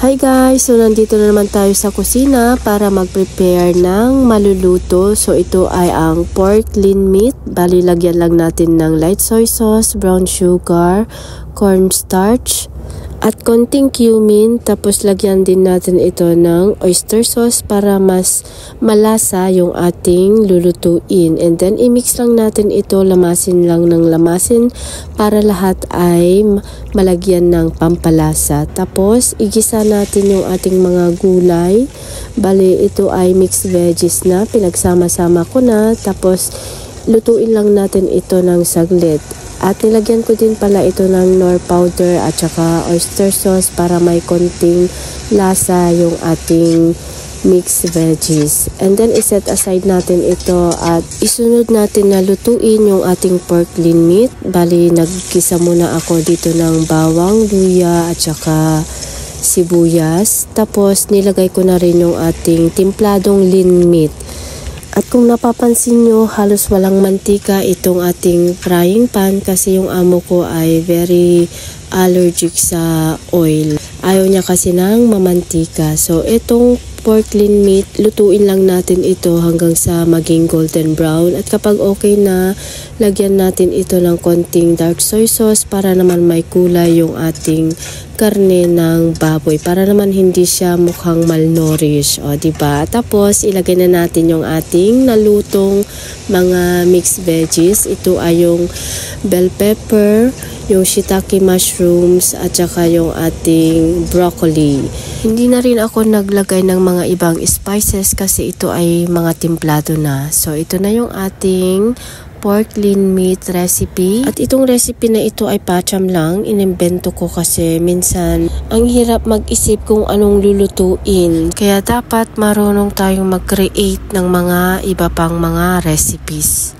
Hi guys! So nandito na naman tayo sa kusina para mag-prepare ng maluluto. So ito ay ang pork lean meat. Bali lagyan lang natin ng light soy sauce, brown sugar, cornstarch, at konting cumin. Tapos lagyan din natin ito ng oyster sauce para mas malasa yung ating lulutuin. And then i-mix lang natin ito, lamasin lang ng lamasin para lahat ay malagyan ng pampalasa. Tapos igisa natin yung ating mga gulay. Bali ito ay mixed veggies na, pinagsama-sama ko na. Tapos lutuin lang natin ito ng saglit. At nilagyan ko din pala ito ng nor powder at saka oyster sauce para may konting lasa yung ating mixed veggies. And then iset aside natin ito at isunod natin na lutuin yung ating pork lean meat. Bali nagkisa muna ako dito ng bawang, luya at saka sibuyas. Tapos nilagay ko na rin yung ating timpladong lean meat. At kung napapansin nyo, halos walang mantika itong ating frying pan kasi yung amo ko ay very allergic sa oil. Ayaw niya kasi ng mamantika. So itong pork lean meat, lutuin lang natin ito hanggang sa maging golden brown. At kapag okay na, lagyan natin ito ng konting dark soy sauce para naman may kulay yung ating karne ng baboy, para naman hindi siya mukhang malnourished, o diba? Tapos ilagay na natin yung ating nalutong mga mixed veggies. Ito ay yung bell pepper, yung shiitake mushrooms at saka yung ating broccoli. Hindi na rin ako naglagay ng mga ibang spices kasi ito ay mga timplado na. So ito na yung ating pork lean meat recipe. At itong recipe na ito ay patcham lang. Inimbento ko kasi minsan ang hirap mag-isip kung anong lulutuin. Kaya dapat marunong tayong mag-create ng mga iba pang mga recipes.